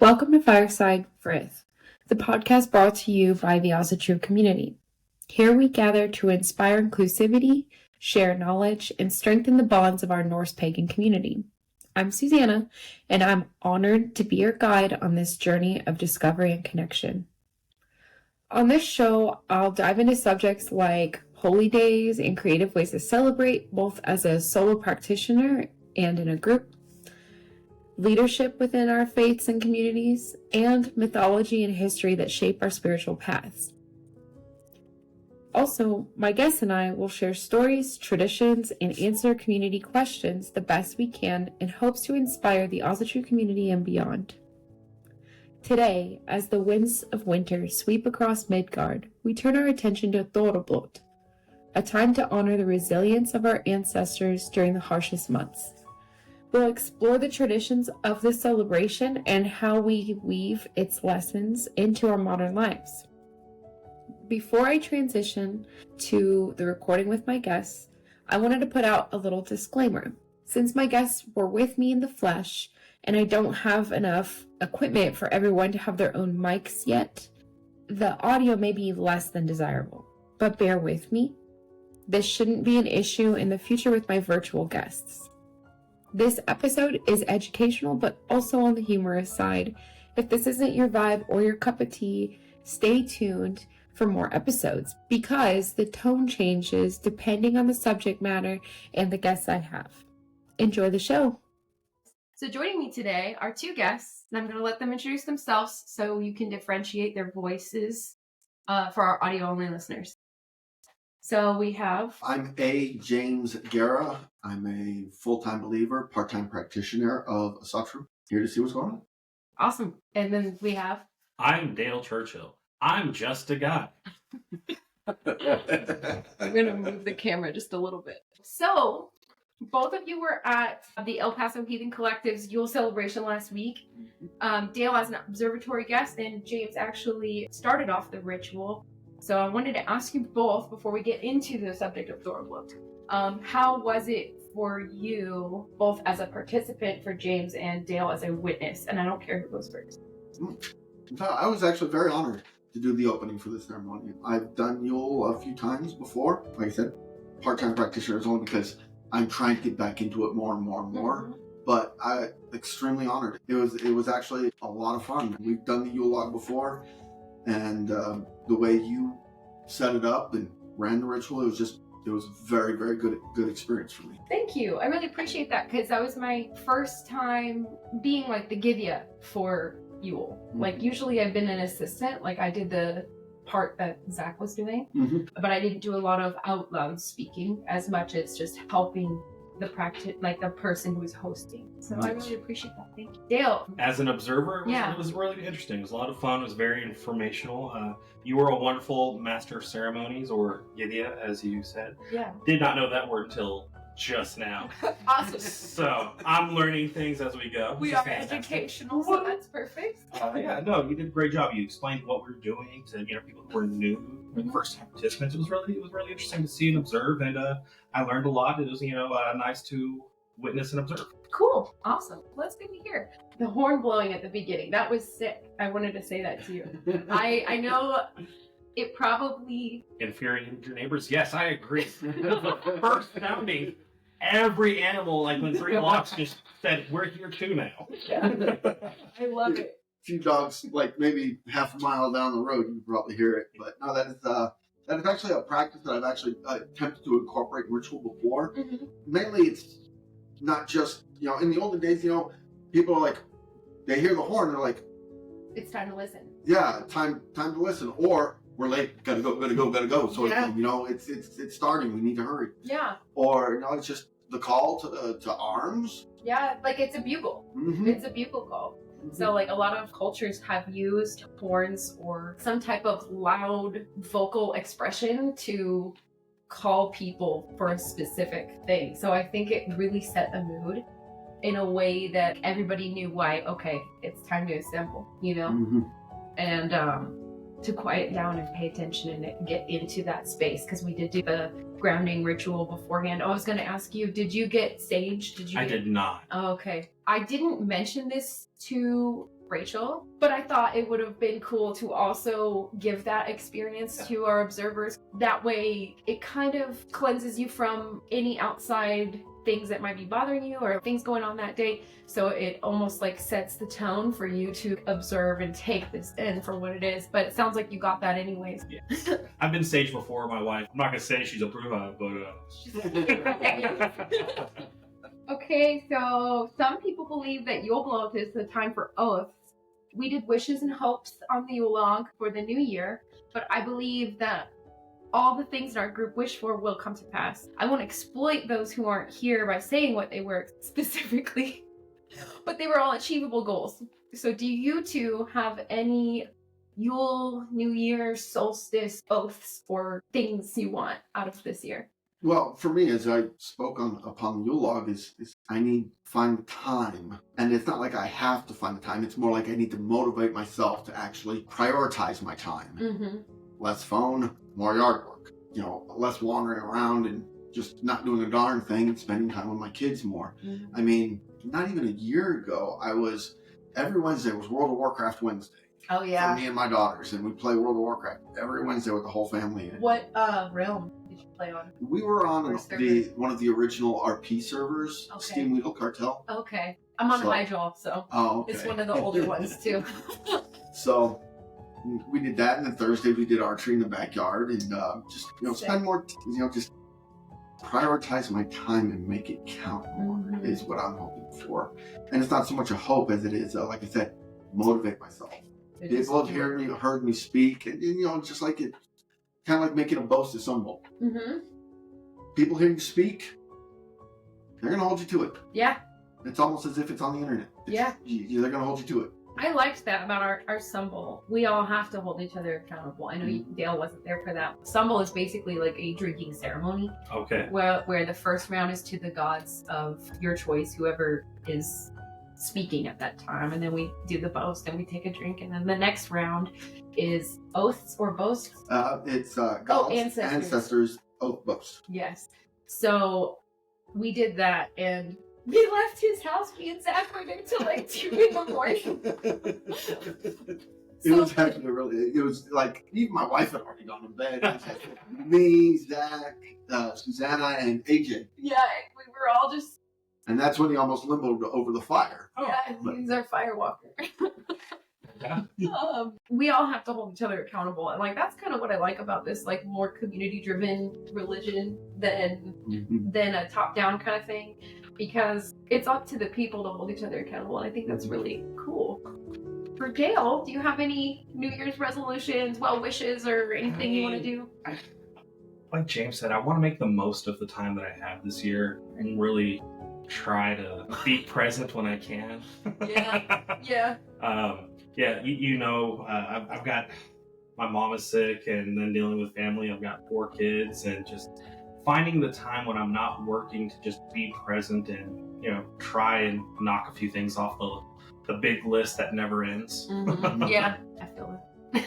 Welcome to Fireside Frith, the podcast brought to you by the Asatru Community. Here we gather to inspire inclusivity, share knowledge, and strengthen the bonds of our Norse Pagan community. I'm Suzannah, and I'm honored to be your guide on this journey of discovery and connection. On this show, I'll dive into subjects like holy days and creative ways to celebrate, both as a solo practitioner and in a group, leadership within our faiths and communities, and mythology and history that shape our spiritual paths. Also, my guests and I will share stories, traditions, and answer community questions the best we can in hopes to inspire the Asatru community and beyond. Today, as the winds of winter sweep across Midgard, we turn our attention to Thorrablot, a time to honor the resilience of our ancestors during the harshest months. We'll explore the traditions of this celebration and how we weave its lessons into our modern lives. Before I transition to the recording with my guests, I wanted to put out a little disclaimer. Since my guests were with me in the flesh, and I don't have enough equipment for everyone to have their own mics yet, the audio may be less than desirable. But bear with me. This shouldn't be an issue in the future with my virtual guests. This episode is educational, but also on the humorous side. If this isn't your vibe or your cup of tea, stay tuned for more episodes because the tone changes depending on the subject matter and the guests I have. Enjoy the show. So joining me today are two guests, and I'm going to let them introduce themselves so you can differentiate their voices for our audio-only listeners. So we have... I'm A. James Guerra. I'm a full-time believer, part-time practitioner of Asatru. Here to see what's going on. Awesome. And then we have... I'm Dale Churchill. I'm just a guy. I'm going to move the camera just a little bit. So, both of you were at the El Paso Heathen Collective's Yule celebration last week. Dale as an observatory guest, and James actually started off the ritual. So I wanted to ask you both, before we get into the subject of Thorrablot, how was it for you, both as a participant for James and Dale as a witness? And I don't care who goes first. I was actually very honored to do the opening for this ceremony. I've done Yule a few times before. Like I said, part-time practitioner is only because I'm trying to get back into it more and more and more. Mm-hmm. But I'm extremely honored. It was actually a lot of fun. We've done the Yule log before, and the way you set it up and ran the ritual, it was very, very good experience for me. Thank you. I really appreciate that because that was my first time being like the Givya for Yule. Mm-hmm. Like usually I've been an assistant, like I did the part that Zach was doing, but I didn't do a lot of out loud speaking as much as just helping the practice, like the person who was hosting. So I really appreciate that. Thank you. Dale. As an observer, it was really interesting. It was a lot of fun. It was very informational. You were a wonderful master of ceremonies, or Givya, as you said. Yeah. Did not know that word until just now. Awesome. So I'm learning things as we go. We are educational, so that's perfect. No, you did a great job. You explained what we're doing to people who were new, first time participants. It was really interesting to see and observe, and I learned a lot. It was nice to witness and observe. Cool, awesome. Let's begin here. The horn blowing at the beginning, that was sick. I wanted to say that to you. I know it probably infuriated your neighbors. Yes, I agree. The first sounding. Every animal, like when 3 blocks, just said, "We're here too now." Yeah. I love it. A few dogs, like maybe half a mile down the road, you can probably hear it. But no, that is actually a practice that I've actually attempted to incorporate in ritual before. Mm-hmm. Mainly, it's not just in the olden days, people are like, they hear the horn, they're like, "It's time to listen." Yeah, time to listen, or we're late, gotta go. So it's starting. We need to hurry. Yeah. Or it's just the call to arms. Yeah, like it's a bugle. Mm-hmm. It's a bugle call. Mm-hmm. So like a lot of cultures have used horns or some type of loud vocal expression to call people for a specific thing. So I think it really set a mood in a way that everybody knew why. Okay, it's time to assemble. Mm-hmm. And to quiet down and pay attention and get into that space, because we did do the grounding ritual beforehand. I was going to ask you, did you get sage? I did not. Oh, okay. I didn't mention this to Rachel, but I thought it would have been cool to also give that experience to our observers. That way it kind of cleanses you from any outside things that might be bothering you or things going on that day. So it almost like sets the tone for you to observe and take this in for what it is. But it sounds like you got that anyways. Yeah. I've been sage before. My wife, I'm not going to say she's a bruja, but... Okay, so some people believe that Yule is the time for oaths. We did wishes and hopes on the Yule log for the new year, but I believe that all the things in our group wish for will come to pass. I won't exploit those who aren't here by saying what they were specifically, but they were all achievable goals. So do you two have any Yule, New Year, solstice oaths or things you want out of this year? Well, for me, as I spoke upon the Yule log, is I need to find the time. And it's not like I have to find the time. It's more like I need to motivate myself to actually prioritize my time. Mm-hmm. Less phone, more yard work. Less wandering around and just not doing a darn thing and spending time with my kids more. Mm-hmm. I mean, not even a year ago, every Wednesday was World of Warcraft Wednesday. Oh, yeah. For me and my daughters, and we play World of Warcraft every Wednesday with the whole family. What realm did you play on? We were on one of the original RP servers, Okay. Steam Weedle Cartel. Okay. I'm on Hydraul, so okay. It's one of the older ones, too. So we did that, and then Thursday we did archery in the backyard, and spend more, just prioritize my time and make it count more is what I'm hoping for. And it's not so much a hope as it is, like I said, motivate myself. People have heard me speak, and just like it, kind of like making a boast is humble. Mm-hmm. People hear you speak, they're going to hold you to it. Yeah. It's almost as if it's on the internet. Yeah. They're going to hold you to it. I liked that about our Sumble. We all have to hold each other accountable. I know Dale wasn't there for that. Sumble is basically like a drinking ceremony. Okay. Where the first round is to the gods of your choice, whoever is speaking at that time, and then we do the boast and we take a drink, and then the next round is oaths or boasts. It's gods, ancestors, oath, boast. Yes. So we did that, and we left his house. Me and Zach were there till like 2 in the morning. It was actually it was like, even my wife had already gone to bed. It was like me, Zach, Suzannah, and AJ. Yeah, we were all just... And that's when he almost limboed over the fire. Yeah, he's our fire walker. We all have to hold each other accountable, and like that's kind of what I like about this, like more community-driven religion than a top-down kind of thing, because it's up to the people to hold each other accountable, and I think that's really cool. For Dale, do you have any New Year's resolutions, well wishes, or anything you want to do? Like James said, I want to make the most of the time that I have this year and really try to be present when I can. Yeah. I've got, my mom is sick, and then dealing with family. I've got 4 kids, and just finding the time when I'm not working to just be present and try and knock a few things off the big list that never ends. Mm-hmm. Yeah, I feel it.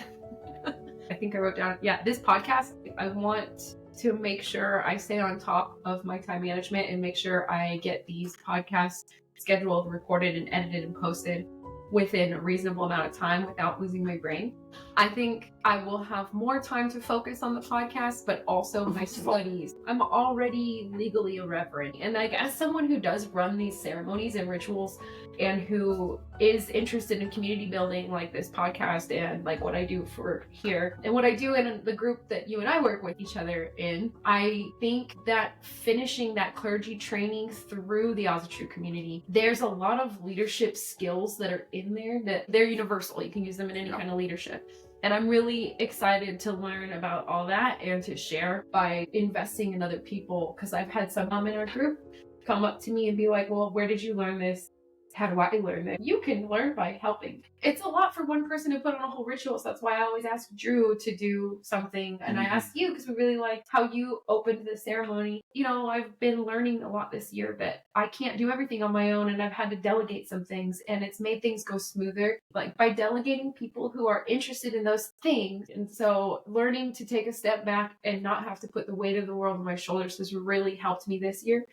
I think I wrote down, this podcast, I want to make sure I stay on top of my time management and make sure I get these podcasts scheduled, recorded, and edited and posted within a reasonable amount of time without losing my brain. I think I will have more time to focus on the podcast, but also my studies. I'm already legally a reverend, and like as someone who does run these ceremonies and rituals and who is interested in community building like this podcast and like what I do for here and what I do in the group that you and I work with each other in, I think that finishing that clergy training through the Asatru Community, there's a lot of leadership skills that are in there that they're universal. You can use them in any kind of leadership. And I'm really excited to learn about all that and to share by investing in other people, because I've had some in our group come up to me and be like, well, where did you learn this? How do I learn it? You can learn by helping. It's a lot for one person to put on a whole ritual, so that's why I always ask Drew to do something. And I asked you because we really liked how you opened the ceremony. I've been learning a lot this year that I can't do everything on my own, and I've had to delegate some things, and it's made things go smoother, like by delegating people who are interested in those things. And so learning to take a step back and not have to put the weight of the world on my shoulders has really helped me this year.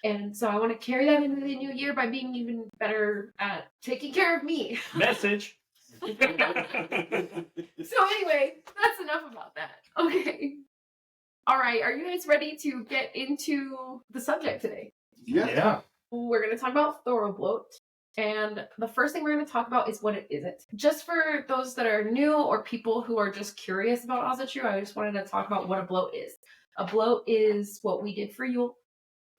And so I want to carry that into the new year by being even better at taking care of me. Message. So anyway, that's enough about that. Okay. All right, are you guys ready to get into the subject today? Yeah. We're going to talk about Thorrablot. And the first thing we're going to talk about is what it isn't. Just for those that are new or people who are just curious about Asatru, I just wanted to talk about what a bloat is. A bloat is what we did for Yule.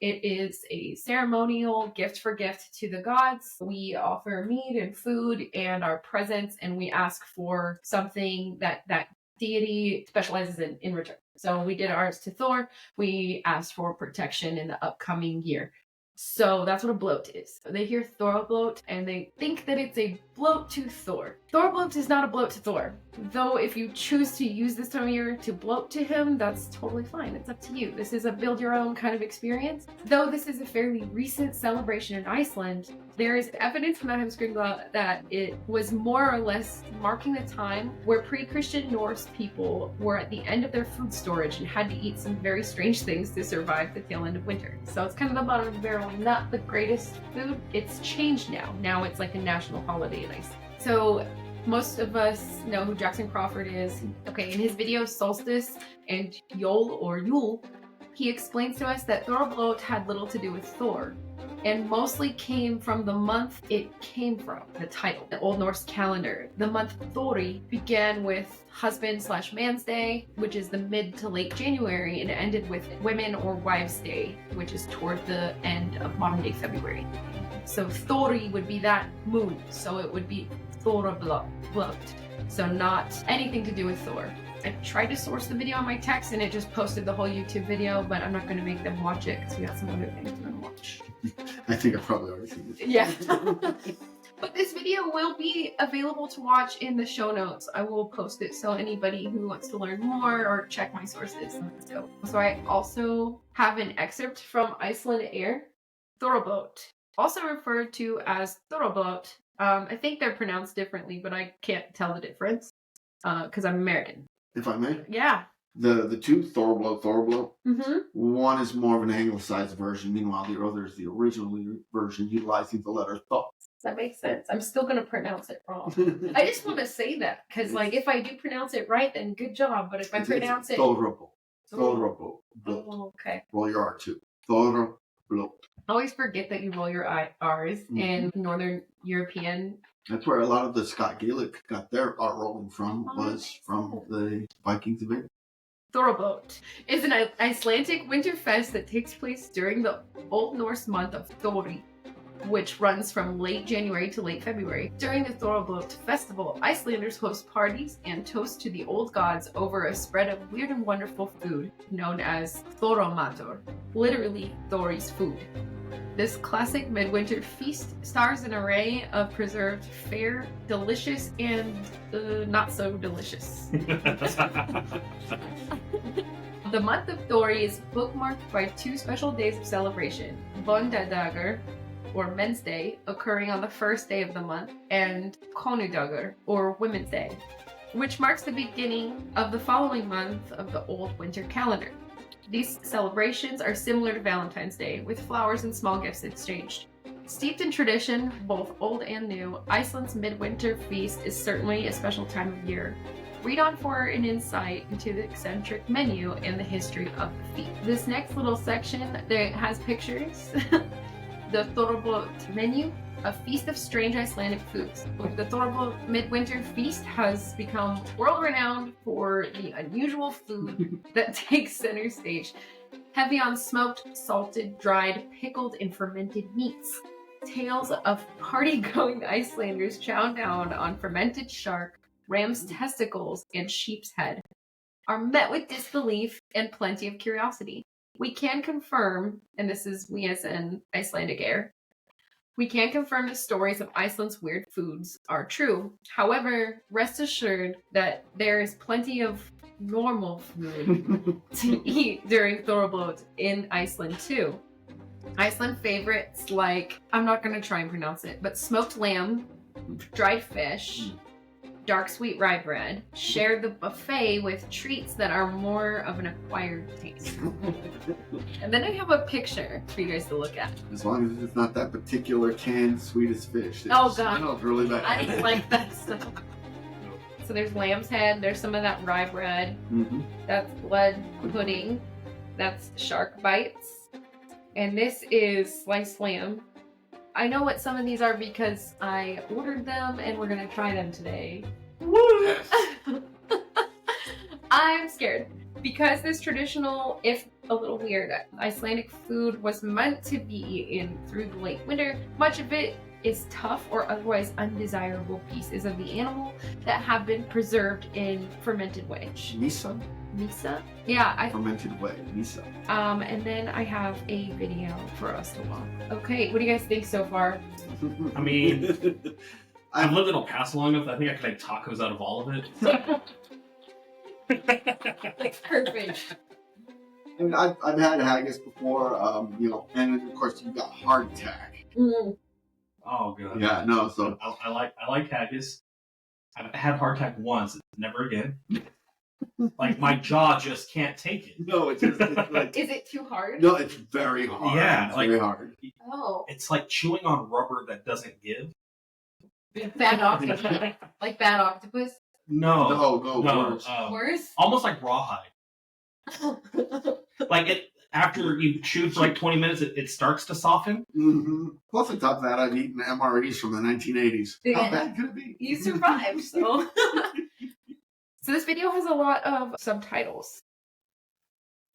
It is a ceremonial gift to the gods. We offer meat and food and our presents, and we ask for something that deity specializes in return. So we did ours to Thor. We asked for protection in the upcoming year. So that's what a bloat is. They hear Thorrablot and they think that it's a bloat to Thor. Thorrablot is not a bloat to Thor. Though if you choose to use this time of year to bloat to him, that's totally fine. It's up to you. This is a build your own kind of experience. Though this is a fairly recent celebration in Iceland, there is evidence from the Heimskringla that it was more or less marking the time where pre-Christian Norse people were at the end of their food storage and had to eat some very strange things to survive the tail end of winter. So it's kind of the bottom of the barrel, not the greatest food. It's changed now. Now it's like a national holiday in Iceland. So most of us know who Jackson Crawford is. Okay, in his video Solstice and Yule, he explains to us that Thorrablot had little to do with Thor, and mostly came from the month it came from, the title, the Old Norse calendar. The month Thorri began with husband/man's day, which is the mid to late January, and ended with women or wives' day, which is toward the end of modern day February. So Thorri would be that moon, so it would be Thorrablot. So not anything to do with Thor. I tried to source the video on my text and it just posted the whole YouTube video, but I'm not going to make them watch it because we got some other things to watch. I think I've probably already seen this. Yeah. But this video will be available to watch in the show notes. I will post it so anybody who wants to learn more or check my sources. Let's go. So I also have an excerpt from Iceland Air. Thorrablot, also referred to as Thorrablot. I think they're pronounced differently, but I can't tell the difference because I'm American. If I may? Yeah. The two, Thorrablot, Mm-hmm. one is more of an anglicized version, meanwhile the other is the original version utilizing the letter Th. That makes sense. I'm still going to pronounce it wrong. I just want to say that because, like, if I do pronounce it right, then good job. But if I pronounce it... Thorrablot. Thorrablot. Oh, okay. Roll your R too. Thorrablot. I always forget that you roll your R's in Northern European. That's where a lot of the Scott Gaelic got their R rolling from, was from the Vikings of England. Thorrablot is an Icelandic winter fest that takes place during the Old Norse month of Thorri, which runs from late January to late February. During the Thorrablot festival, Icelanders host parties and toast to the old gods over a spread of weird and wonderful food known as Thorramatur, literally Thorri's food. This classic midwinter feast stars an array of preserved fare, delicious, and not so delicious. The month of Thorri is bookmarked by two special days of celebration, Bondadagur, or Men's Day, occurring on the first day of the month, and Konudagur, or Women's Day, which marks the beginning of the following month of the old winter calendar. These celebrations are similar to Valentine's Day, with flowers and small gifts exchanged. Steeped in tradition, both old and new, Iceland's midwinter feast is certainly a special time of year. Read on for an insight into the eccentric menu and the history of the feast. This next little section there has pictures. The Thorrablot menu, a feast of strange Icelandic foods. The Thorrablot Midwinter Feast has become world-renowned for the unusual food that takes center stage. Heavy on smoked, salted, dried, pickled, and fermented meats. Tales of party-going Icelanders chow down on fermented shark, ram's testicles, and sheep's head are met with disbelief and plenty of curiosity. We can confirm, and this is we as an Icelandic Air, we can confirm the stories of Iceland's weird foods are true. However, rest assured that there is plenty of normal food to eat during Thorrablot in Iceland too. Iceland favorites like, I'm not going to try and pronounce it, but smoked lamb, dried fish, dark sweet rye bread. Share the buffet with treats that are more of an acquired taste. And then I have a picture for you guys to look at. As long as it's not that particular canned sweetest fish. Oh, God. Smells really bad. I didn't like that stuff. So there's lamb's head, there's some of that rye bread, that's blood pudding, that's shark bites, and this is sliced lamb. I know what some of these are because I ordered them and we're gonna try them today. Woo! I'm scared because this traditional, if a little weird, Icelandic food was meant to be eaten through the late winter. Much of it is tough or otherwise undesirable pieces of the animal that have been preserved in fermented way. Misa? Misa? Yeah, fermented way. Misa. And then I have a video for us to watch. Okay, what do you guys think so far? I mean, I've lived in El Paso long enough that I think I can make tacos out of all of it. Like, perfect. I mean, I've had haggis before, and then of course you've got hardtack. Oh god. Yeah, no. So I like haggis. I've had hardtack once, never again. Like my jaw just can't take it. No, it's like. Is it too hard? No, it's very hard. Yeah, it's very hard. Oh. It's like chewing on rubber that doesn't give. Bad octopus. Like bad octopus? No, worse. Worse? Almost like rawhide. Like it. After you chew for like 20 minutes, it starts to soften. Plus, on top of that, I've eaten MREs from the 1980s. Yeah. How bad could it be? You survived, so. So this video has a lot of subtitles.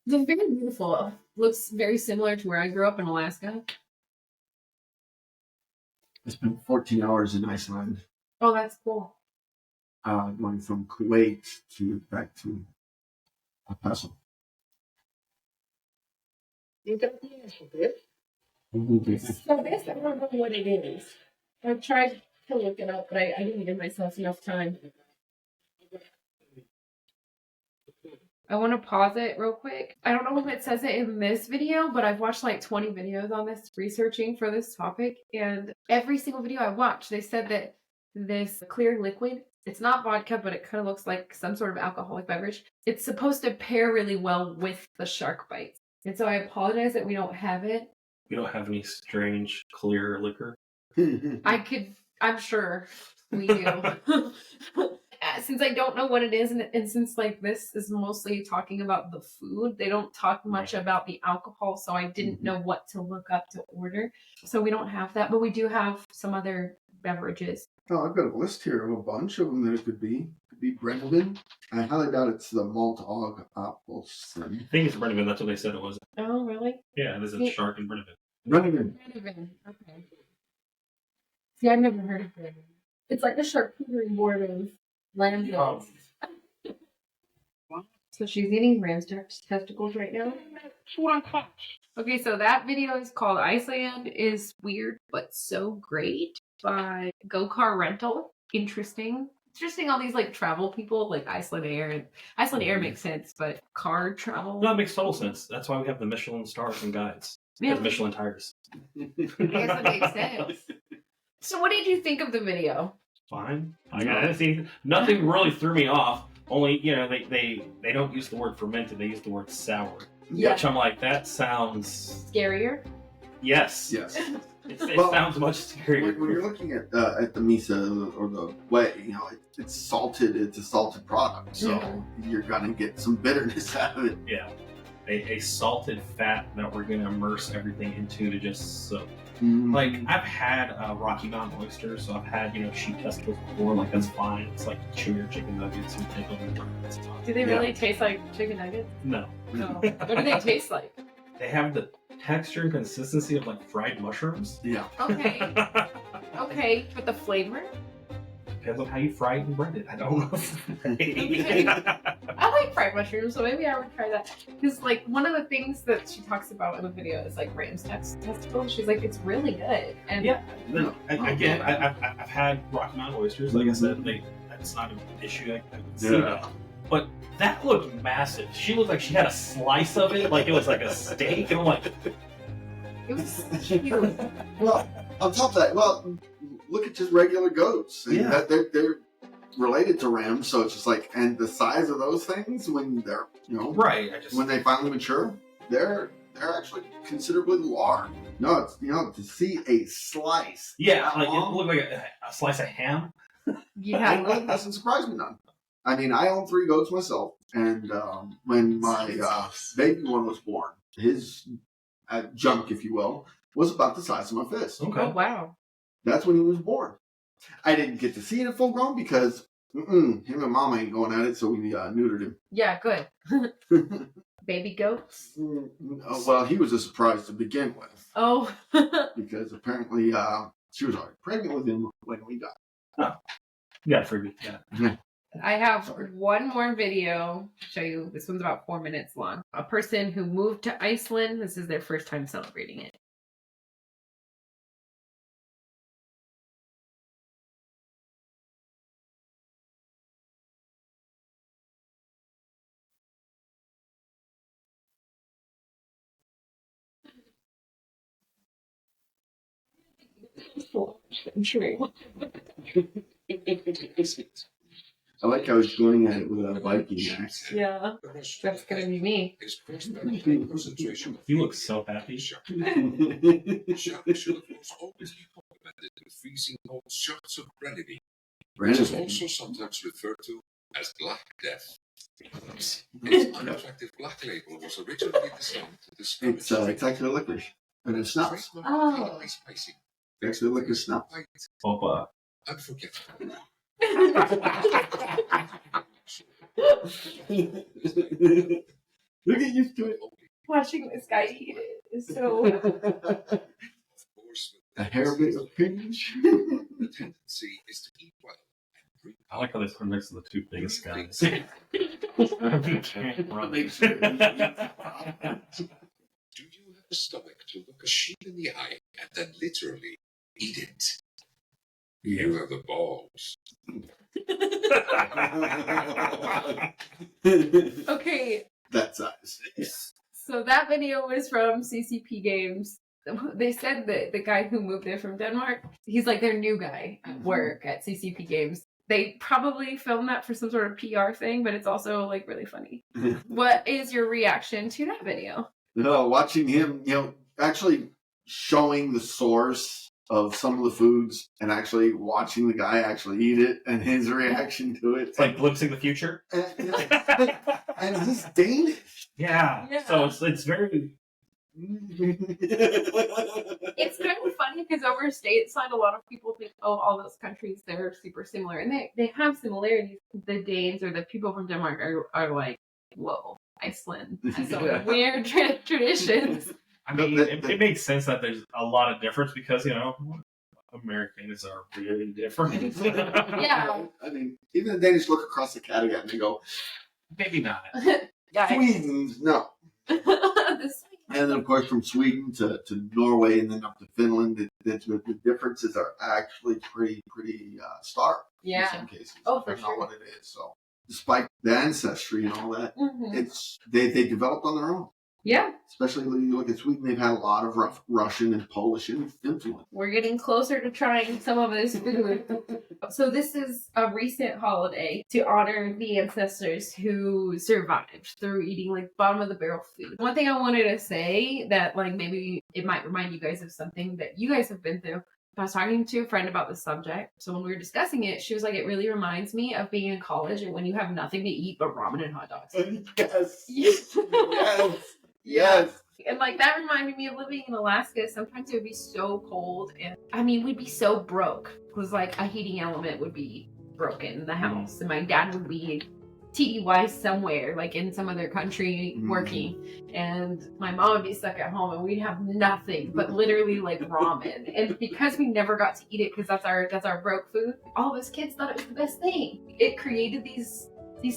It's very beautiful. Looks very similar to where I grew up in Alaska. I spent 14 hours in Iceland. Oh, that's cool. Going from Kuwait back to El Paso. So this, I don't know what it is. I've tried to look it up, but I didn't give myself enough time. I want to pause it real quick. I don't know if it says it in this video, but I've watched like 20 videos on this, researching for this topic, and every single video I watched, they said that this clear liquid, it's not vodka, but it kind of looks like some sort of alcoholic beverage. It's supposed to pair really well with the shark bites. And so I apologize that we don't have it. We don't have any strange clear liquor. I'm sure we do. Since I don't know what it is, and since like this is mostly talking about the food, they don't talk much about the alcohol, so I didn't know what to look up to order. So we don't have that, but we do have some other beverages. Oh, I've got a list here of a bunch of them that it could be. Could be Brenniman. I highly doubt it's the malt og appelsin. I think it's Brenniman, that's what they said it was. Oh, really? Yeah, there's a shark in Brenniman. Brenniman. Okay. See, I've never heard of it. It's like the charcuterie board of lamb chops. So she's eating ram's testicles right now. Okay, so that video is called Iceland is Weird But So Great by Go Car Rental. Interesting all these like travel people like Iceland Air, and Iceland Air makes sense, but car travel. No, it makes total sense. That's why we have the Michelin stars and guides. Yeah. The Michelin tires. I guess that makes sense. So what did you think of the video? Fine. I didn't see nothing really threw me off. Only, they don't use the word fermented, they use the word sour. Yeah. Which I'm like, that sounds Scarier? Yes. It sounds much scarier. When you're looking at the misa or the whey, it's salted. It's a salted product, so you're gonna get some bitterness out of it. Yeah, a salted fat that we're gonna immerse everything into to just soak. Like I've had Rocky Mountain oysters, so I've had sheep testicles before. Like that's fine. It's like chew your chicken nuggets and take them. Do they really taste like chicken nuggets? No. What do they taste like? They have the texture and consistency of like fried mushrooms. Yeah. Okay. Okay, but the flavor? Depends on how you fry it and bread it. I don't know. Okay. I like fried mushrooms, so maybe I would try that. Because like one of the things that she talks about in the video is like ram's testicles. She's like, it's really good. And yeah. Again, I've had Rocky Mountain oysters. Like I said, that's not an issue. I can see that. But that looked massive. She looked like she had a slice of it, like it was like a steak. And I'm like, it was huge. Well, on top of that, look at just regular goats. Yeah. They're related to rams, so it's just like, and the size of those things when they're, Right. when they finally mature, they're actually considerably large. No, it's, to see a slice. Yeah, like it looked like a slice of ham. Yeah. That doesn't surprise me none. I mean, I own 3 goats myself, and when my baby one was born, his junk, if you will, was about the size of my fist. Okay. Oh, wow. That's when he was born. I didn't get to see it full grown because him and Mama ain't going at it, so we neutered him. Yeah, good. Baby goats? Well, he was a surprise to begin with. Oh. Because apparently she was already pregnant with him when we got him. Oh. You got a freebie. Yeah. I have one more video to show you. This one's about 4 minutes long. A person who moved to Iceland. This is their first time celebrating it. I like how he's going at it with a Viking axe. Yeah, that's gonna be me. You look so happy. Freezing cold shots of grenadine, which Brandon. is also sometimes referred to as Black Death. Its unattractive black label was originally designed to discourage It's actually licorice. And it's snaps. Oh. spicy. It's actually licorice snap. Opa. Unforgettable. Look at used to it. Watching this guy eat it is so. Of course, A hair bit of pinch. the tendency is to eat well and drink. I like how they put him next to the 2 biggest guys. Do you have a stomach to look a sheep in the eye and then literally eat it? You have the balls. Okay, That size. so that video was from CCP Games. They said that the guy who moved there from Denmark, he's like their new guy at work at CCP Games. They probably filmed that for some sort of PR thing, but it's also like really funny. What is your reaction to that video? Watching him, actually showing the source of some of the foods and actually watching the guy actually eat it and his reaction to it. It's like glimpsing the future. And he's Danish. Yeah. Yeah. So it's very. It's kind of funny because over stateside, a lot of people think, oh, all those countries, they're super similar. And they have similarities. The Danes or the people from Denmark are like, whoa, Iceland has some weird traditions. I mean, it makes sense that there's a lot of difference because, Americans are really different. Yeah. I mean, even the Danish look across the Kattegat and they go, Maybe not. Yeah. Sweden, no. And then, of course, from Sweden to Norway and then up to Finland, the differences are actually pretty stark in some cases. Oh, for That's not sure. what it is. So, despite the ancestry and all that, Mhm. it's they developed on their own. Yeah. Especially when you look at Sweden, they've had a lot of Russian and Polish influence. We're getting closer to trying some of this food. So this is a recent holiday to honor the ancestors who survived through eating like bottom of the barrel food. One thing I wanted to say that like maybe it might remind you guys of something that you guys have been through. I was talking to a friend about this subject. So when we were discussing it, she was like, it really reminds me of being in college and when you have nothing to eat but ramen and hot dogs. Yes. Yes. Yes. Yes. And like that reminded me of living in Alaska. Sometimes it would be so cold and we'd be so broke because like a heating element would be broken in the house and my dad would be TDY somewhere like in some other country working and my mom would be stuck at home and we'd have nothing but literally like ramen. And because we never got to eat it because that's our broke food, all of us kids thought it was the best thing. It created these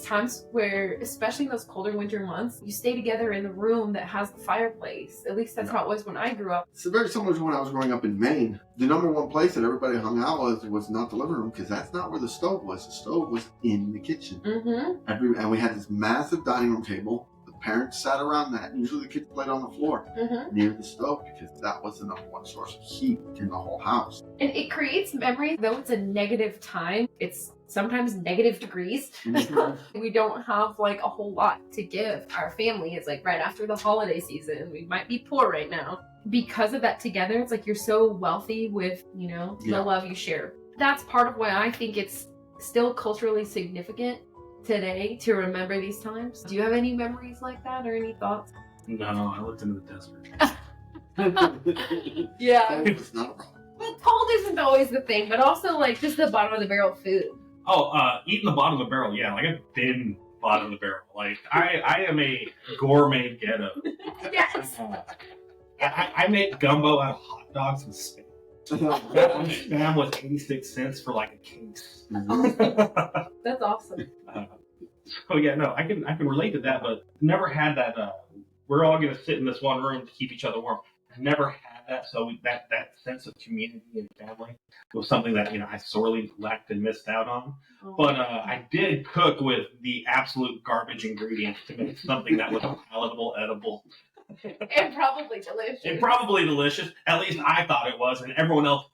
times where, especially in those colder winter months, you stay together in the room that has the fireplace. At least that's how it was when I grew up. It's very similar to when I was growing up in Maine. The number one place that everybody hung out was not the living room because that's not where the stove was. The stove was in the kitchen. Mm-hmm. And we had this massive dining room table. The parents sat around that. Usually the kids played on the floor Mm-hmm. near the stove because that was the number one source of heat in the whole house. And it creates memories, though it's a negative time. It's sometimes negative degrees. We don't have like a whole lot to give our family. It's like right after the holiday season. We might be poor right now. Because of that together, it's like you're so wealthy with, you know, the love you share. That's part of why I think it's still culturally significant today to remember these times. Do you have any memories like that or any thoughts? No, I looked into the desert. Yeah. It's not a problem. Well, cold isn't always the thing, but also like just the bottom of the barrel food. Oh, eating the bottom of the barrel, yeah, like a thin bottom of the barrel. Like I am a gourmet ghetto. Yes. I make gumbo out of hot dogs and spam. Spam was 86 cents for like a case. That's awesome. So yeah, no, I can relate to that, but never had that. We're all gonna sit in this one room to keep each other warm. I never had that, so that sense of community and family was something that I sorely lacked and missed out on. But I did cook with the absolute garbage ingredients to make something that was palatable, edible. And probably delicious. And probably delicious. At least I thought it was, and everyone else.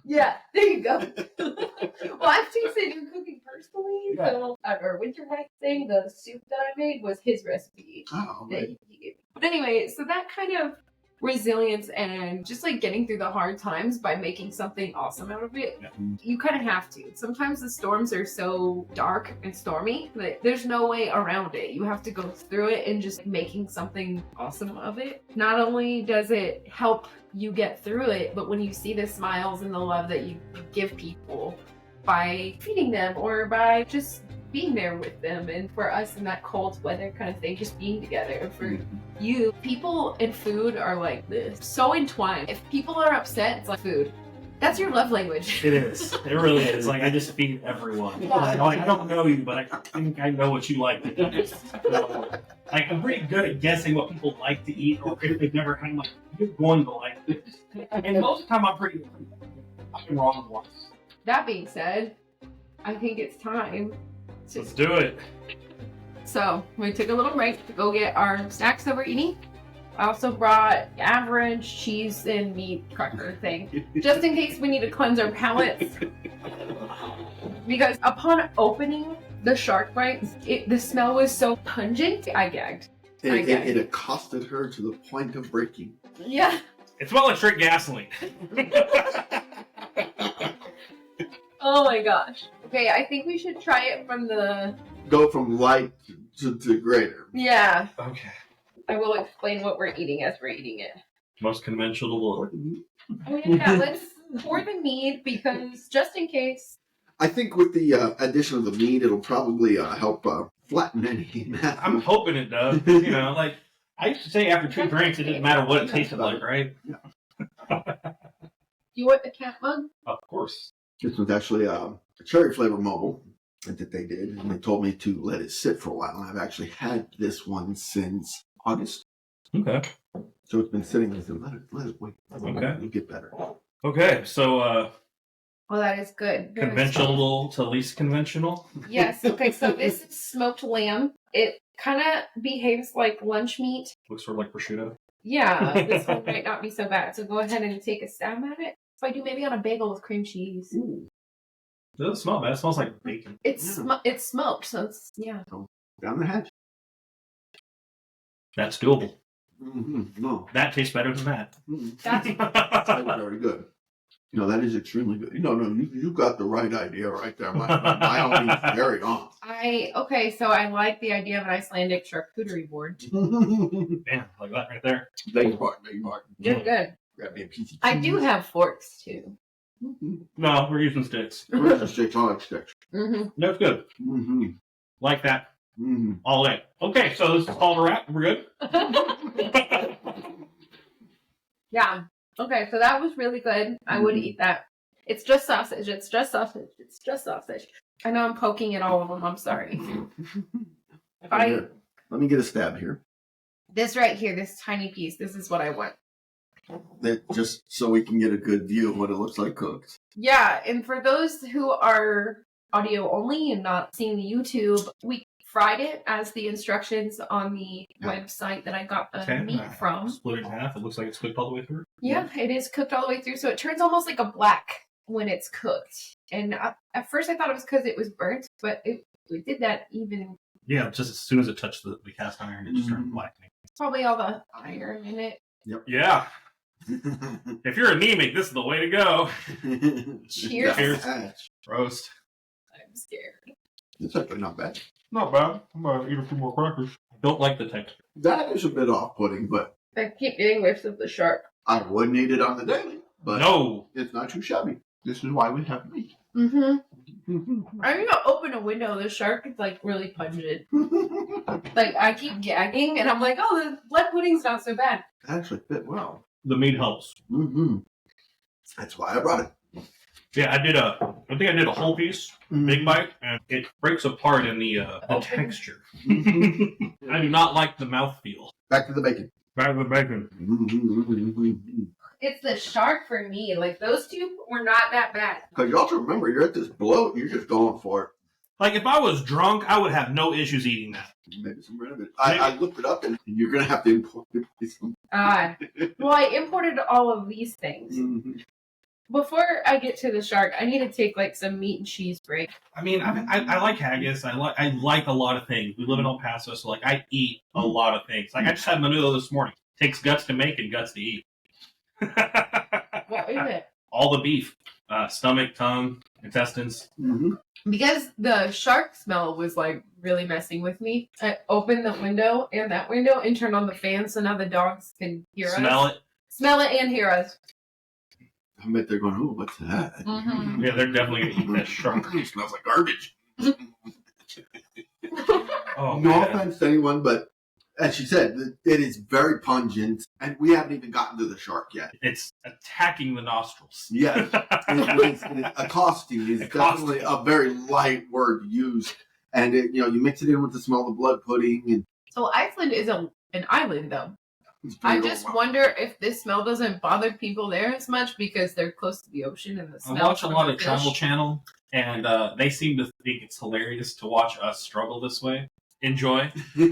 Yeah, there you go. Well, I've tasted your cooking personally, so our winter night thing, the soup that I made was his recipe. Oh, That okay. he gave me. But anyway, so that kind of resilience and just like getting through the hard times by making something awesome out of it. Yeah. You kind of have to. Sometimes the storms are so dark and stormy that there's no way around it. You have to go through it and just making something awesome of it. Not only does it help you get through it, but when you see the smiles and the love that you give people by feeding them or by just being there with them, and for us in that cold weather kind of thing, just being together. And for you, people and food are like this, so entwined. If people are upset, it's like food. That's your love language. It is. It really is. Like I just feed everyone. Like, I don't know you, but I think I know what you like to eat. So, like I'm pretty good at guessing what people like to eat, or if they've never had. Like you're going to like this. And most of the time, I'm wrong once. That being said, I think it's time. Let's do it. So we took a little break to go get our snacks that we're eating. I also brought average cheese and meat cracker thing, just in case we need to cleanse our palates. Because upon opening the shark bites, the smell was so pungent, I gagged. It accosted her to the point of breaking. Yeah. It smells like straight gasoline. Oh my gosh. Okay, I think we should try it from the... Go from light to greater. Yeah. Okay. I will explain what we're eating as we're eating it. Most conventional. Oh yeah, let's pour the meat because just in case. I think with the addition of the meat, it'll probably help flatten any mass. I'm hoping it does. Like I used to say after 2 drinks, it didn't matter what it tasted like, right? Do you want the cat mug? Of course. This was actually a cherry flavor mobile that they did, and they told me to let it sit for a while. And I've actually had this one since August, Okay. so it's been sitting there. So let it wait. Okay. It'll get better. Okay. So Oh, that is good. Very conventional to least conventional. Yes. Okay. So this is smoked lamb. It kind of behaves like lunch meat. Looks sort of like prosciutto. Yeah. This one might not be so bad. So go ahead and take a stab at it. If I do maybe on a bagel with cream cheese. Ooh. It doesn't smell bad. It smells like bacon. It's it's smoked, so it's Down the hatch. That's doable. No. That tastes better than that. that's That was very good. That is extremely good. No, you got the right idea right there. My own means carry on. so I like the idea of an Icelandic charcuterie board. Man, like that right there. Beg your pardon. Good. Grab me a piece of cheese. I do have forks too. No, we're using sticks. Where's the sticks? I like sticks. Mm-hmm. That's good. Mm-hmm. Like that. Mm-hmm. All in. Okay, so this is called a wrap. We're good? Yeah. Okay, so that was really good. I would eat that. It's just sausage. It's just sausage. I know I'm poking at all of them. I'm sorry. Let me get a stab here. This right here, this tiny piece, this is what I want. Just so we can get a good view of what it looks like cooked. Yeah, and for those who are audio only and not seeing the YouTube, we fried it as the instructions on the website that I got the meat from. Split it in half. It looks like it's cooked all the way through. Yeah, it is cooked all the way through, so it turns almost like a black when it's cooked. And at first I thought it was because it was burnt, but it did that even... Yeah, just as soon as it touched the cast iron, it just turned black. It's probably all the iron in it. Yep. Yeah. If you're anemic, this is the way to go. Cheers. Cheers. Roast. I'm scared. It's actually not bad. Not bad. I'm going to eat a few more crackers. I don't like the texture. That is a bit off-putting, but I keep getting whiffs of the shark. I wouldn't eat it on the daily. But no. It's not too shabby. This is why we have meat. Mm-hmm. I'm going to open a window. The shark is like really pungent. Like I keep gagging and I'm like, oh, the blood pudding's not so bad. Actually fit well. The meat helps. Mm-hmm. That's why I brought it. Yeah, I think I did a whole piece, big bite, and it breaks apart in the texture. I do not like the mouthfeel. Back to the bacon. Back to the bacon. It's the shark for me. Like those two were not that bad. Because you also remember, you're at this bloat, you're just going for it. Like, if I was drunk, I would have no issues eating that. Maybe some rid of it. I looked it up, and you're going to have to import it. Well, I imported all of these things. Mm-hmm. Before I get to the shark, I need to take like some meat and cheese break. I mean, I like haggis. I like a lot of things. We live in El Paso, so like I eat a lot of things. Like I just had menudo this morning. Takes guts to make and guts to eat. What is it? All the beef, stomach, tongue, intestines. Mm-hmm. Because the shark smell was like really messing with me. I opened the window and that window and turned on the fan so now the dogs can hear us. Smell it and hear us. I bet they're going, oh, what's that? Mm-hmm. Yeah, they're definitely going to eat that shark. It smells like garbage. Oh, no man. offense to anyone, but as she said, it is very pungent, and we haven't even gotten to the shark yet. It's attacking the nostrils. Yes. Accosting is definitely a very light word to use. And, you mix it in with the smell of the blood pudding. And So Iceland is an island, though. I just wonder if this smell doesn't bother people there as much because they're close to the ocean and the smell. I watch a lot of Travel Channel, and they seem to think it's hilarious to watch us struggle this way. Enjoy. But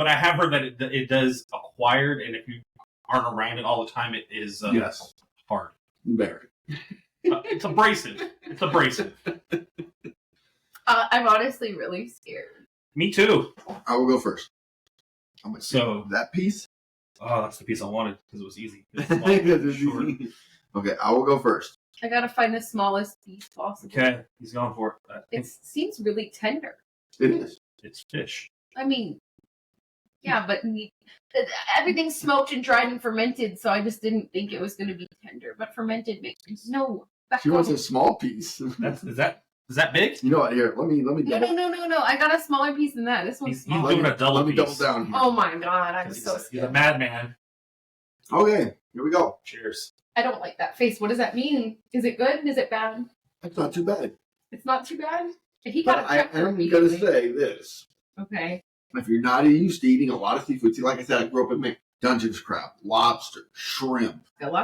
I have heard that it does acquired, and if you aren't around it all the time, it is yes, hard. Very. It's abrasive. It's abrasive. I'm honestly really scared. Me too. I will go first. I'm going to So that piece. Oh, that's the piece I wanted because it was easy. Short. Okay, I will go first. I gotta find the smallest piece possible. Okay, he's going for it. It seems really tender. It is. It's fish. I mean, yeah, but everything's smoked and dried and fermented, so I just didn't think it was going to be tender. But fermented makes no. She wants a small piece. Is that big? You know what? Here, let me. No. I got a smaller piece than that. This one's small. He's doing a double Let me piece. double down here. Oh my god, I'm so scared. He's a madman. Okay, here we go. Cheers. I don't like that face. What does that mean? Is it good? Is it bad? That's not too bad. It's not too bad? He But got I am going to say this. Okay. If you're not used to eating a lot of seafood, see, like I said, I grew up in Maine. Dungeness crab, lobster, shrimp, Got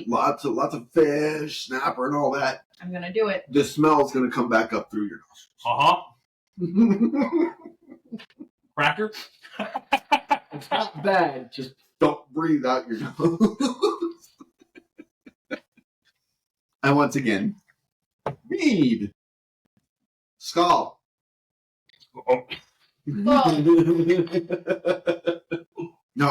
lots of fish, snapper, and all that. I'm gonna do it. The smell is going to come back up through your nostrils. Cracker? It's not bad. Just don't breathe out your nose. And once again, mead. Skull. Oh. No,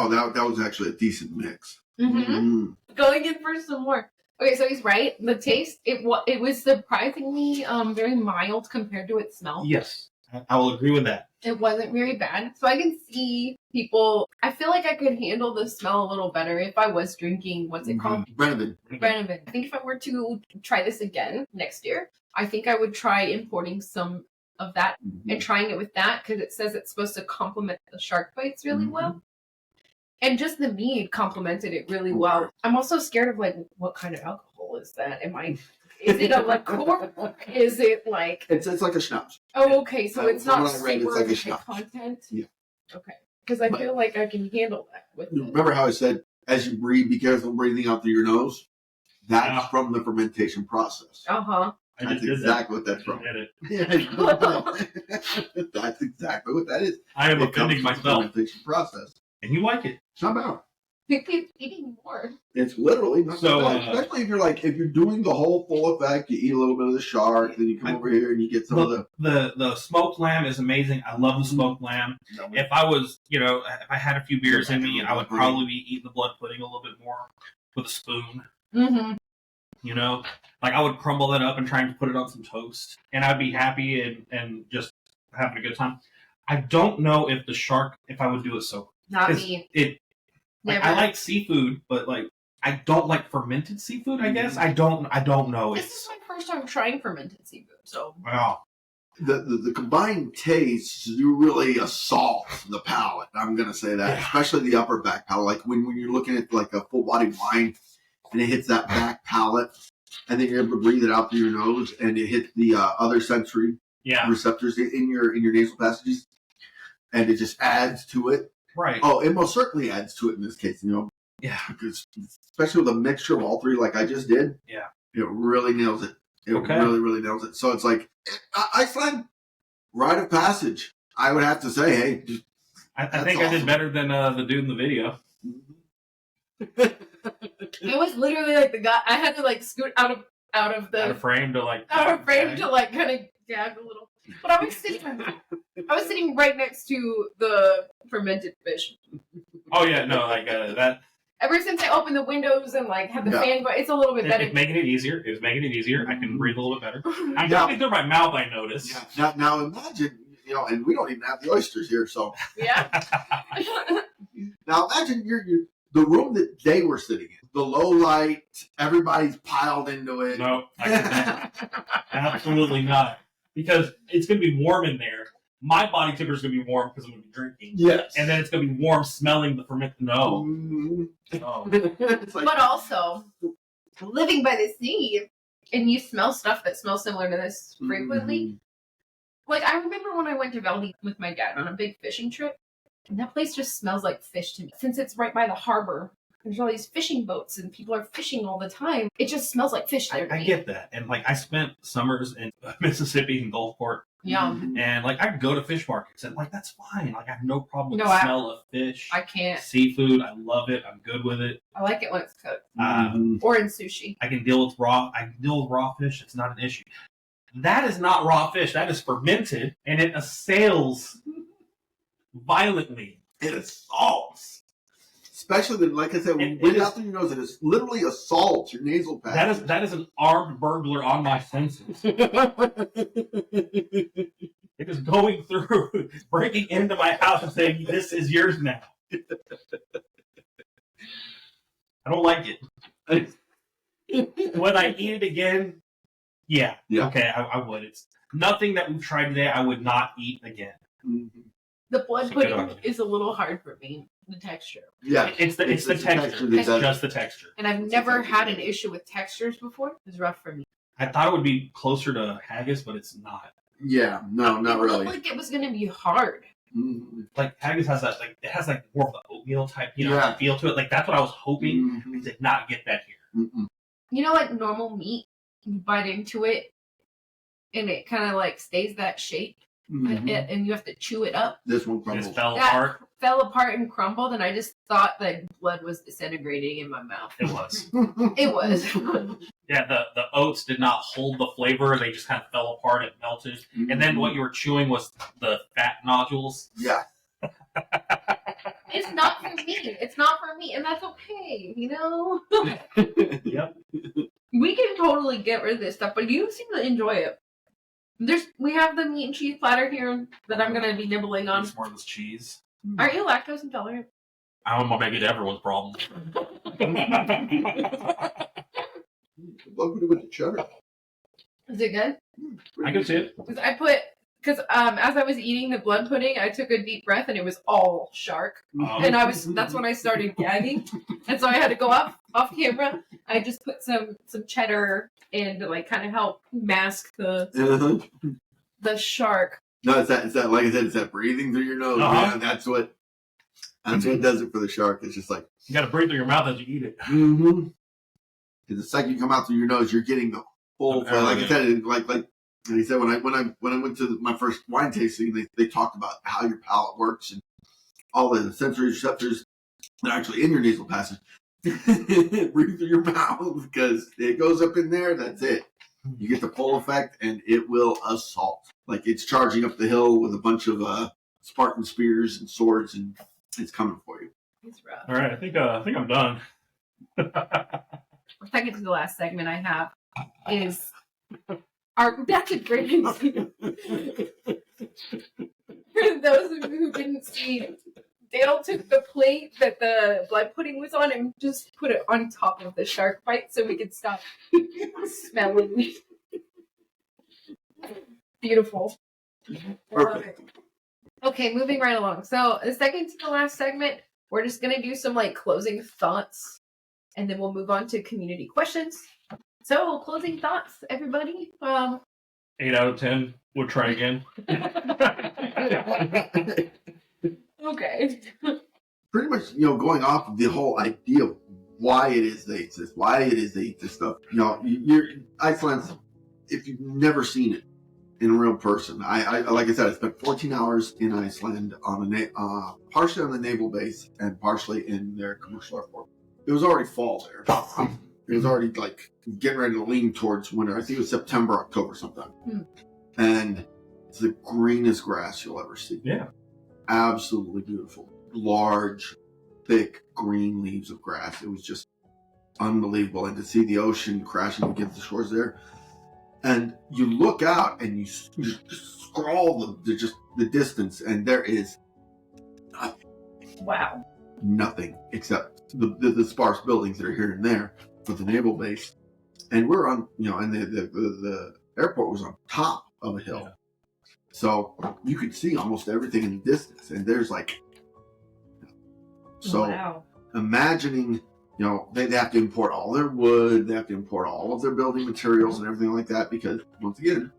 that was actually a decent mix. Mm-hmm. Going in for some more. Okay, so he's right. The taste, it was surprisingly very mild compared to its smell. Yes, I will agree with that. It wasn't very bad. So I can see people, I feel like I could handle the smell a little better if I was drinking, what's it called? Brennivin. Brennivin. I think if I were to try this again next year, I think I would try importing some of that and trying it with that because it says it's supposed to complement the shark bites really well. And just the mead complemented it really well. I'm also scared of like what kind of alcohol is that? Is it a liqueur? Is it like it's like a schnapps. Oh, okay. So it's not When I read, super it's like a high schnapps. content. Yeah. Okay. Because I feel like I can handle that with it. Remember how I said as you breathe, be careful breathing out through your nose? That's from the fermentation process. Uh-huh. I That's just did exactly what that's that. from. I did it. Yeah, that's exactly what that is. I am It comes offending from the myself. fermentation process. And you like it. It's not bad. He keeps eating more. It's literally not So, bad. Especially if you're doing the whole full effect, you eat a little bit of the shark, then you come over here and you get some of the smoked lamb is amazing. I love the smoked lamb. If I was, if I had a few beers in me, I would probably be eating the blood pudding a little bit more with a spoon. Mm-hmm. Like I would crumble that up and try and put it on some toast, and I'd be happy and just having a good time. I don't know if I would do it sober. Not me. Like, I like seafood, but like I don't like fermented seafood. I guess I don't know. This is my first time trying fermented seafood, so. Wow. The combined tastes do really assault the palate. I'm gonna say that, especially the upper back palate. Like when you're looking at like a full body wine, and it hits that back palate, and then you're able to breathe it out through your nose, and it hits the other sensory receptors in your nasal passages, and it just adds to it. Right. Oh, it most certainly adds to it in this case. Yeah. Because especially with a mixture of all three, like I just did. Yeah. It really nails it. It really, really nails it. So it's like Iceland, rite of passage. I would have to say, hey. I think awesome. I did better than the dude in the video. It was literally like the guy. I had to like scoot out of frame to like kind of gag a little. But I was sitting right next to the fermented fish. Oh yeah, no, like that. Ever since I opened the windows and like had the fan go, it's a little bit better. It's making it easier. It was making it easier. I can breathe a little bit better. I'm talking through my mouth. I notice. Yeah. Now imagine, and we don't even have the oysters here, so. Yeah. Now imagine the room that they were sitting in. The low light, everybody's piled into it. No, absolutely not. Because it's going to be warm in there. My body temperature is going to be warm because I'm going to be drinking. Yes. And then it's going to be warm smelling the fermented. No. Mm-hmm. Oh. But also, living by the sea, and you smell stuff that smells similar to this frequently. Mm-hmm. Like, I remember when I went to Valdez with my dad on a big fishing trip, and that place just smells like fish to me. Since it's right by the harbor, there's all these fishing boats, and people are fishing all the time. It just smells like fish there to me. I get that. And, like, I spent summers in Mississippi and Gulfport. Yeah. And, like, I go to fish markets, and, like, that's fine. Like, I have no problem with the smell of fish. I can't. Seafood, I love it. I'm good with it. I like it when it's cooked. Or in sushi. I can deal with raw fish. It's not an issue. That is not raw fish. That is fermented, and it assails violently. It assaults. Especially, like I said, when you breathe out through your nose, it literally assaults your nasal passage. That is an armed burglar on my senses. It is going through, breaking into my house and saying, "This is yours now." I don't like it. Would I eat it again? Yeah. Okay, I would. It's nothing that we've tried today I would not eat again. Mm-hmm. The blood pudding is a little hard for me. The texture. Yeah, it's the texture. It's just the texture. And I've never had an issue with textures before. It's rough for me. I thought it would be closer to haggis, but it's not. Yeah, no, not really. It looked like it was going to be hard. Mm-hmm. Like haggis has that, like it has like more of the oatmeal type, feel to it. Like that's what I was hoping. Mm-hmm. I did not get that here. Mm-mm. Like normal meat, you bite into it, and it kind of like stays that shape. Mm-hmm. And you have to chew it up. This one crumbled. It fell apart and crumbled, and I just thought that blood was disintegrating in my mouth. It was. It was. Yeah, the oats did not hold the flavor. They just kind of fell apart. It melted. Mm-hmm. And then what you were chewing was the fat nodules. Yeah. It's not for me. It's not for me, and that's okay, Yep. We can totally get rid of this stuff, but you seem to enjoy it. We have the meat and cheese platter here that I'm going to be nibbling on. It's more of this cheese. Are you lactose intolerant? I don't want to make it everyone's problem. Welcome to the cheddar. Is it good? I can see it. Because as I was eating the blood pudding, I took a deep breath and it was all shark. And that's when I started gagging. And so I had to go off camera. I just put some cheddar in to like kind of help mask the shark. No, it's that like I said, it's that breathing through your nose. Uh-huh. Yeah, that's what does it for the shark. It's just like you got to breathe through your mouth as you eat it. Mm-hmm. Because the second you come out through your nose, you're getting full. Like I said, like he said, when I went to my first wine tasting, they talked about how your palate works and all the sensory receptors that are actually in your nasal passage. Breathe through your mouth because it goes up in there. That's it. You get the full effect, and it will assault. Like it's charging up the hill with a bunch of Spartan spears and swords, and it's coming for you. It's rough. All right, I think I'm done. Second to the last segment I have is our. That's a great idea. For those of you who didn't see, Dale took the plate that the blood pudding was on and just put it on top of the shark bite so we could stop smelling. Beautiful. Perfect. Okay, moving right along. So the second to the last segment, we're just gonna do some like closing thoughts, and then we'll move on to community questions. So closing thoughts, everybody. 8 out of 10. We'll try again. Okay. Pretty much, going off of the whole idea of why it is they exist, why it is they eat this stuff. You're Iceland's. If you've never seen it in a real person, I like I said, I spent 14 hours in Iceland on partially on the naval base and partially in their commercial airport. It was already fall there. It was already like getting ready to lean towards winter. I think it was September, October sometime. And it's the greenest grass you'll ever see. Yeah. Absolutely beautiful. Large, thick, green leaves of grass. It was just unbelievable. And to see the ocean crashing against the shores there. And you look out and you just scroll the distance, and there is nothing. Wow. Nothing except the sparse buildings that are here and there for the naval base. And we're on, and the airport was on top of a hill. Yeah. So you could see almost everything in the distance. And there's wow. Imagining, they have to import all their wood, they have to import all of their building materials and everything like that because, once again,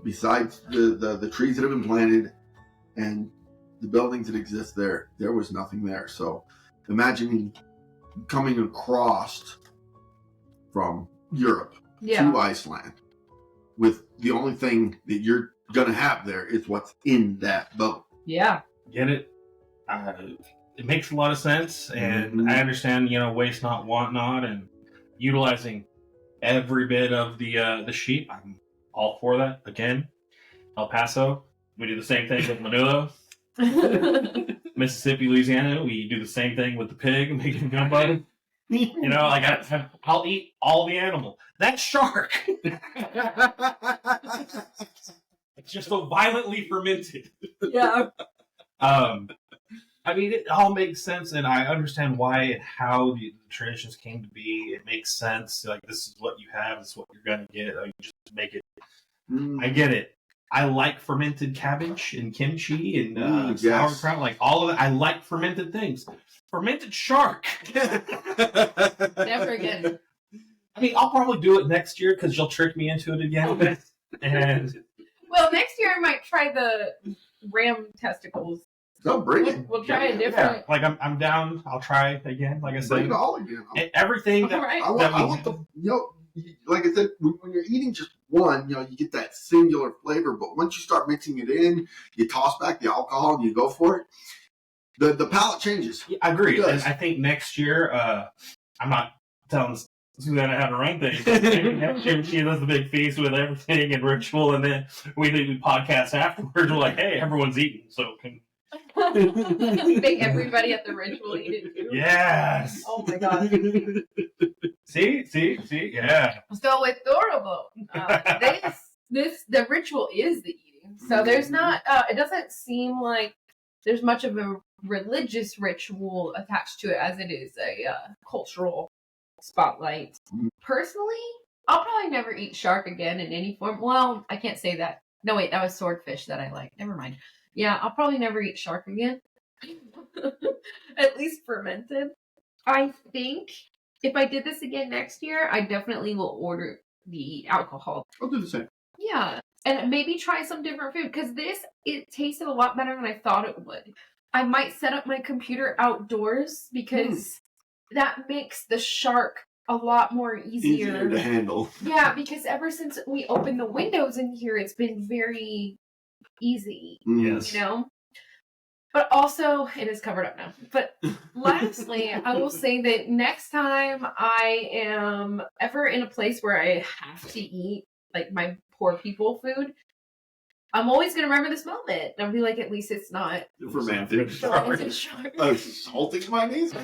besides the trees that have been planted and the buildings that exist there was nothing there. So imagining coming across from Europe to Iceland with the only thing that you're going to have there is what's in that boat. Yeah. Get it? It makes a lot of sense, and I understand, waste not, want not, and utilizing every bit of the sheep. I'm all for that. Again, El Paso, we do the same thing with Manila. Mississippi, Louisiana, we do the same thing with the pig, making gumbo. I'll eat all the animal. That shark! It's just so violently fermented. Yeah. It all makes sense, and I understand why and how the traditions came to be. It makes sense. Like, this is what you have, this is what you're going to get. You just make it. I get it. I like fermented cabbage and kimchi and sauerkraut, like all of it. I like fermented things. Fermented shark. Never again. I'll probably do it next year because you'll trick me into it again. And well, next year I might try the ram testicles. No, bring it. We'll try a different. Yeah, like I'm down. I'll try again. Like I said, bring it all again. Everything. That, right. I want the like I said, when you're eating just one, you get that singular flavor. But once you start mixing it in, you toss back the alcohol and you go for it. The palate changes. Yeah, I agree. And I think next year, I'm not telling Suzannah how to run things. Next year she does the big feast with everything and ritual, and then we do podcast afterwards. We're like, hey, everyone's eating, so can. Make everybody at the ritual eat it too. Yes. Oh my god. See, yeah. So with Thorrablot, the ritual is the eating. So there's not. It doesn't seem like there's much of a religious ritual attached to it as it is a cultural spotlight. Personally, I'll probably never eat shark again in any form. Well, I can't say that. No, wait, that was swordfish that I like. Never mind. Yeah, I'll probably never eat shark again. At least fermented. I think if I did this again next year, I definitely will order the alcohol. I'll do the same. Yeah, and maybe try some different food because it tasted a lot better than I thought it would. I might set up my computer outdoors because that makes the shark a lot more Easier to handle. Yeah, because ever since we opened the windows in here, it's been very easy, Yes. you know? But also, it is covered up now. But lastly, I will say that next time I am ever in a place where I have to eat, like, my poor people food, I'm always going to remember this moment. And I'll be like, at least it's not Romantic. Salting my knees?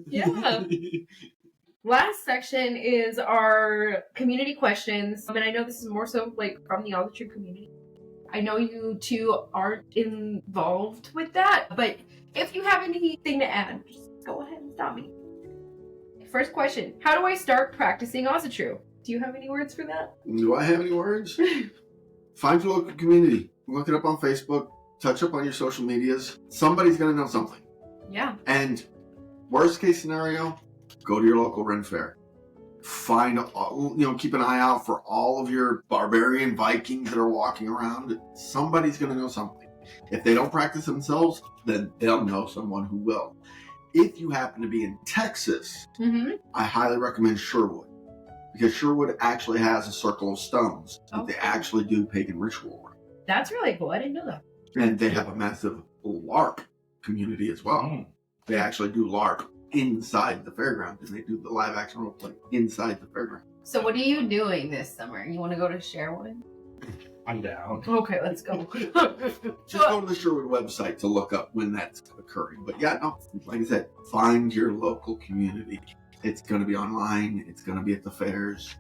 Yeah. Last section is our community questions. I mean, I know this is more so like from the Asatru community. I know you two aren't involved with that, but if you have anything to add, just go ahead and stop me. First question, how do I start practicing Asatru? Do you have any words for that? Do I have any words? Find your local community. Look it up on Facebook. Touch up on your social medias. Somebody's going to know something. Yeah. And worst case scenario, go to your local Ren Fair. Find, keep an eye out for all of your barbarian Vikings that are walking around. Somebody's going to know something. If they don't practice themselves, then they'll know someone who will. If you happen to be in Texas, I highly recommend Sherwood. Because Sherwood actually has a circle of stones that they actually do pagan ritual work. That's really cool. I didn't know that. And they have a massive LARP community as well. They actually do LARP inside the fairground, and they do the live action role play inside the fairground. So what are you doing this summer? You want to go to Sherwood? I'm down. Okay, let's go. Just go to the Sherwood website to look up when that's occurring. But yeah, no, like I said, find your local community. It's going to be online. It's going to be at the fairs.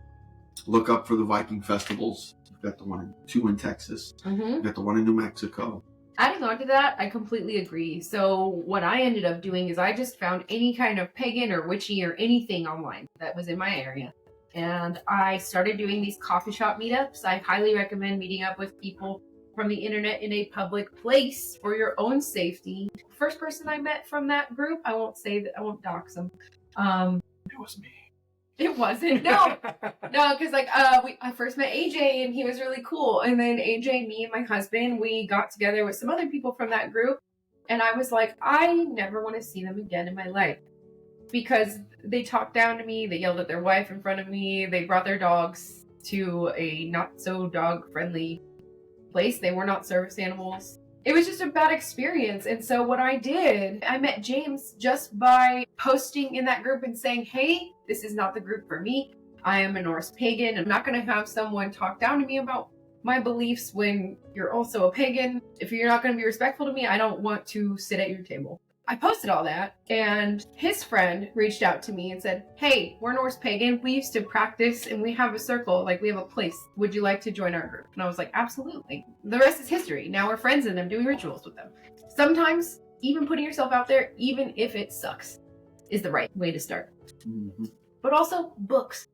Look up for the Viking festivals. You've got the two in Texas. You've got the one in New Mexico. Adding on to that, I completely agree. So what I ended up doing is I just found any kind of pagan or witchy or anything online that was in my area. And I started doing these coffee shop meetups. I highly recommend meeting up with people from the internet in a public place for your own safety. First person I met from that group, I won't dox them. It was me. It wasn't. No, because I first met AJ and he was really cool. And then AJ, me and my husband, we got together with some other people from that group. And I was like, I never want to see them again in my life. Because they talked down to me, they yelled at their wife in front of me, they brought their dogs to a not so dog friendly place. They were not service animals. It was just a bad experience. And so what I did, I met James just by posting in that group and saying, hey, this is not the group for me. I am a Norse pagan. I'm not going to have someone talk down to me about my beliefs when you're also a pagan. If you're not going to be respectful to me, I don't want to sit at your table. I posted all that, and his friend reached out to me and said, hey, we're Norse Pagan. We used to practice, and we have a circle, like we have a place. Would you like to join our group? And I was like, absolutely. The rest is history. Now we're friends and I'm doing rituals with them. Sometimes, even putting yourself out there, even if it sucks, is the right way to start. But also, books.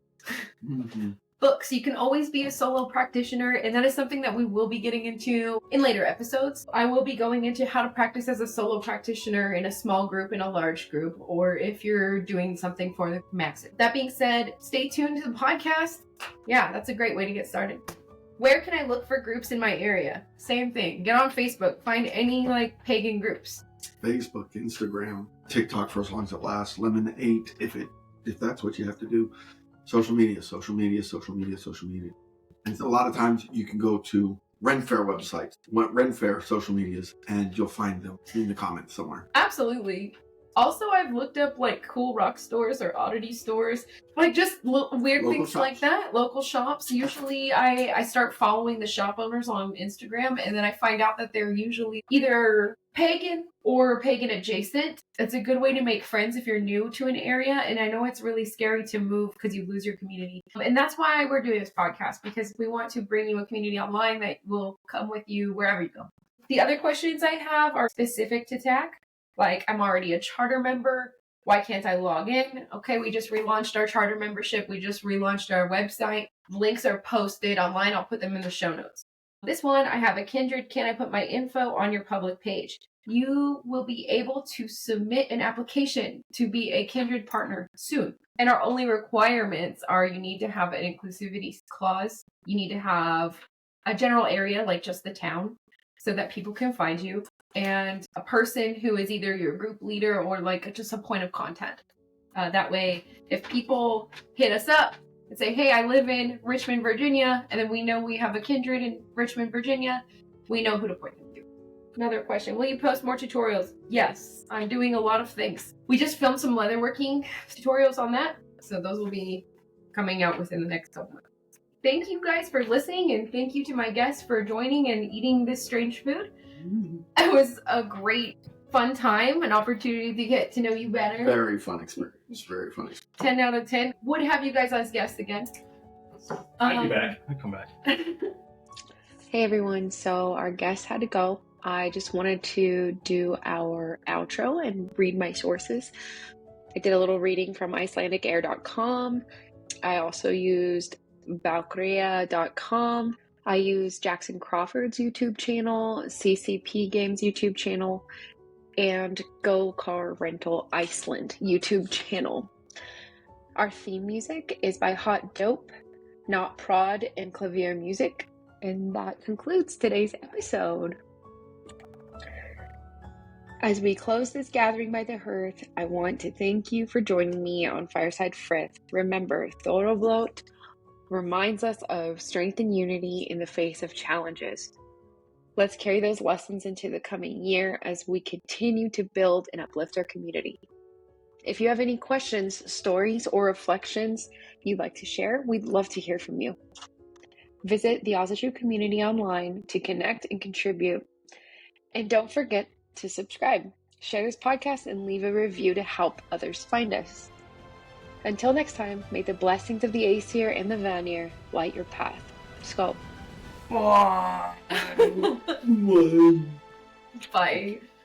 Books. You can always be a solo practitioner, and that is something that we will be getting into in later episodes. I will be going into how to practice as a solo practitioner in a small group, in a large group, or if you're doing something for the masses. That being said, stay tuned to the podcast. Yeah, that's a great way to get started. Where can I look for groups in my area? Same thing. Get on Facebook. Find any pagan groups. Facebook, Instagram, TikTok for as long as it lasts. Lemon8 if that's what you have to do. Social media. And a lot of times you can go to Ren Fair websites, Ren Fair social medias, and you'll find them in the comments somewhere. Absolutely. Also, I've looked up cool rock stores or oddity stores, just weird local things shops. Like that. Local shops. Usually I start following the shop owners on Instagram, and then I find out that they're usually either pagan or pagan adjacent. It's a good way to make friends if you're new to an area. And I know it's really scary to move because you lose your community. And that's why we're doing this podcast, because we want to bring you a community online that will come with you wherever you go. The other questions I have are specific to TAC. I'm already a charter member. Why can't I log in? Okay, we just relaunched our charter membership. We just relaunched our website. Links are posted online. I'll put them in the show notes. This one, I have a kindred. Can I put my info on your public page? You will be able to submit an application to be a kindred partner soon. And our only requirements are you need to have an inclusivity clause. You need to have a general area, just the town, so that people can find you. And a person who is either your group leader or just a point of contact. That way if people hit us up and say, hey, I live in Richmond, Virginia, and then we know we have a kindred in Richmond, Virginia, we know who to point them to. Another question, will you post more tutorials? Yes, I'm doing a lot of things. We just filmed some leatherworking tutorials on that, so those will be coming out within the next couple months. Thank you guys for listening, and thank you to my guests for joining and eating this strange food. It was a great, fun time, an opportunity to get to know you better. Very fun experience. Very fun experience. 10 out of 10. Would have you guys as guests again. I'd be back. I'd come back. Hey everyone, so our guests had to go. I just wanted to do our outro and read my sources. I did a little reading from Icelandicair.com. I also used Valkyria.com. I used Jackson Crawford's YouTube channel, CCP Games YouTube channel, and Go Car Rental Iceland YouTube channel. Our theme music is by Hot Dope, Not Prod, and Clavier Music. And that concludes today's episode. As we close this gathering by the hearth, I want to thank you for joining me on Fireside Frith. Remember, Thorrablot reminds us of strength and unity in the face of challenges. Let's carry those lessons into the coming year as we continue to build and uplift our community. If you have any questions, stories, or reflections you'd like to share, we'd love to hear from you. Visit the Asatru Community online to connect and contribute. And don't forget to subscribe, share this podcast, and leave a review to help others find us. Until next time, may the blessings of the Aesir and the Vanir light your path. Skål. Bye.